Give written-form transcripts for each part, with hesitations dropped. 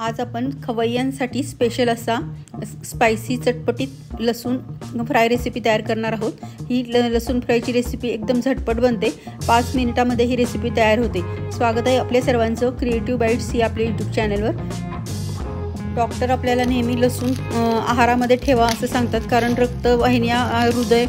आज आपण खवय्यांसाठी स्पेशल असा स्पायसी चटपटीत लसूण फ्राय रेसिपी तयार करणार आहोत। ही लसूण फ्रायची रेसिपी एकदम झटपट बनते। 5 मिनिटांमध्ये ही रेसिपी तयार होते। स्वागत आहे आपल्या सर्वांचं क्रिएटिव्ह बाईट्स या आपल्या यूट्यूब चॅनलवर। डॉक्टर आपल्याला नेहमी लसूण आहारामध्ये ठेवा असं सांगतात, कारण रक्तवाहिन्या, हृदय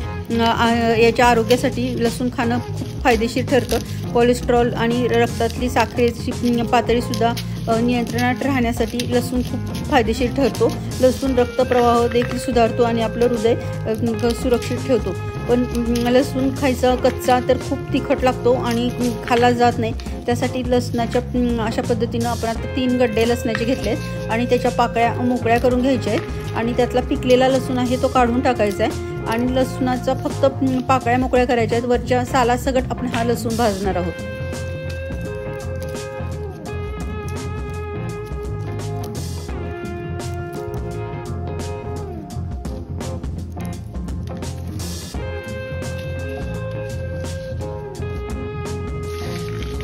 याच्या आरोग्यासाठी लसूण खाणं खूप फायदेशीर ठरतं। कोलेस्ट्रॉल आणि रक्तातली साखरेची पातळीसुद्धा नियंत्रणात राहण्यासाठी लसूण खूप फायदेशीर ठरतो। लसूण रक्तप्रवाह देखील सुधारतो आणि आपलं हृदय सुरक्षित ठेवतो। पण लसूण खायचा कच्चा तर खूप तिखट लागतो आणि खाल्ला जात नाही। त्यासाठी लसणाच्या अशा पद्धतीनं आपण आता 3 गड्डे लसणाचे घेतले आणि त्याच्या पाकळ्या मोकळ्या करून घ्यायच्या आहेत आणि त्यातला पिकलेला लसूण आहे तो काढून टाकायचा आहे आणि लसणाचा फक्त पाकळ्या मोकळ्या करायच्या आहेत। वरच्या सालासकट आपण हा लसूण भाजणार आहोत।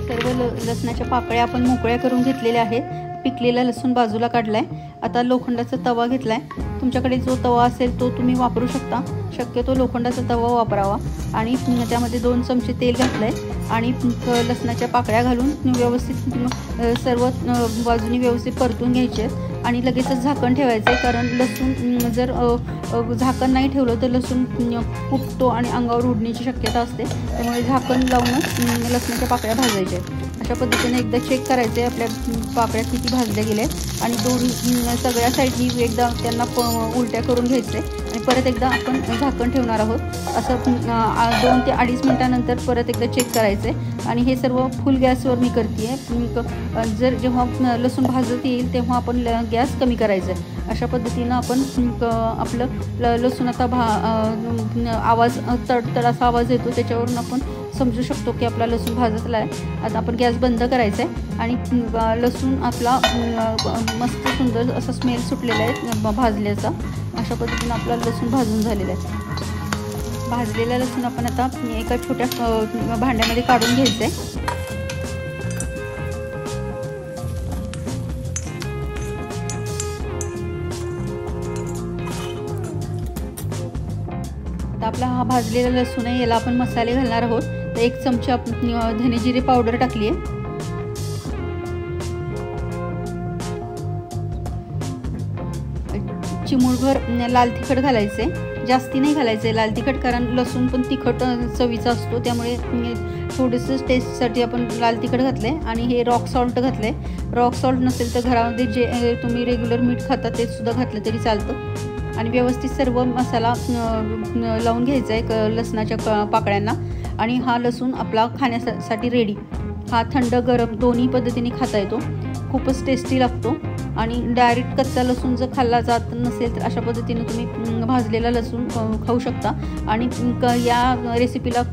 सर्व लसणाच्या पाकळ्या आपण मोकळ्या करून घेतलेल्या आहेत। पिकलेला लसूण बाजूला काढलाय। आता लोखंडाचा तवा घेतलाय। तुमच्याकडे जो तवा असेल तो तुम्ही वापरू शकता। शक्यतो लोखंडाचा तवा वापरावा आणि त्यामध्ये 2 चमचे तेल घातलंय आणि लसणाच्या पाकळ्या घालून व्यवस्थित सर्व बाजूनी व्यवस्थित परतून घ्यायचे आणि लगेचच झाकण ठेवायचं आहे, कारण लसूण जर झाकण नाही ठेवलं तर लसूण फुटतो आणि अंगावर उडण्याची शक्यता असते। त्यामुळे झाकण लावूनच लसणाच्या पाकळ्या भाजायच्या आहेत। अशा पद्धतीने एकदा चेक करायचे आपल्या पाकळ्या किती भाजल्या गेल्या आणि सगळ्या साईडनी एकदा त्यांना उलट्या करून घ्यायचे आणि परत एकदा आपण झाकण ठेवणार आहोत। असं 2 ते 2.5 मिनिटानंतर परत एकदा चेक करायचे आणि हे सर्व फुल गॅसवर मी करते आहे। जेव्हा लसूण भाजत येईल तेव्हा आपण गॅस कमी करायचा आहे। अशा पद्धतीनं आपण आपलं लसूण आता आवाज तडतड असा आवाज येतो, त्याच्यावरून आपण समजू शकतो की आपला लसूण भाजतला आहे। आता आपण गॅस बंद करायचा आहे आणि लसूण आपला मस्त सुंदर असा स्मेल सुटलेला आहे भाजल्याचा। अशा पद्धतीने आपला लसूण भाजून झालेला आहे। भाजलेला लसूण आपण आता एका छोट्या भांड्यामध्ये काढून घ्यायचं आहे। आता आपला हा भाजलेला लसूण आहे, याला आपण मसाले घालणार आहोत। तर 1 चमचा धने जिरे पावडर टाकली आहे, चिमूटभर लाल तिखट घालायचे, जास्ती नाही घालायचे लाल तिखट, कारण लसूण पण तिखट चवीचा असतो, त्यामुळे थोडंसं टेस्टसाठी आपण लाल तिखट घातले आणि हे रॉक सॉल्ट घातले। रॉक सॉल्ट नसेल तर घरामध्ये जे तुम्ही रेग्युलर मीठ खाता ते सुद्धा घातलं तरी चालतं आणि व्यवस्थित सर्व मसाला लावून घ्यायचा आहे लसणाच्या पाकळ्यांना। आणि हा लसूण आपला खाण्यासाठी रेडी। हा थंड गरम दोन्ही पद्धतीने खाता येतो, खूपच टेस्टी लागतो आणि डायरेक्ट कच्चा लसूण जर खाल्ला जात नसेल तर अशा पद्धतीने तुम्ही भाजलेला लसूण खाऊ शकता। आणि या रेसिपीला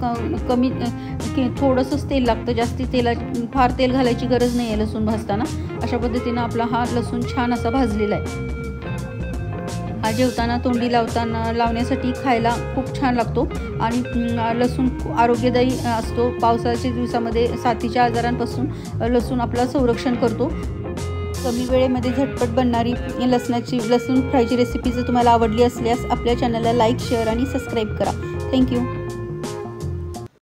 थोडंसंच तेल लागतं, जास्ती फार तेल घालायची गरज नाही आहे लसूण भाजताना। अशा पद्धतीनं आपला हा लसूण छान असा भाजलेला आहे। हा जेवताना तोंडी लावण्यासाठी खायला खूप छान लागतो आणि लसूण आरोग्यदायी असतो। पावसाळ्याच्या दिवसामध्ये साथीच्या आजारांपासून लसूण आपलं संरक्षण करतो। कमी वेळेमध्ये झटपट बनणारी लसूण फ्रायची रेसिपी जर तुम्हाला आवडली असल्यास आपल्या चॅनलला लाईक, शेअर आणि सबस्क्राईब करा। थँक्यू।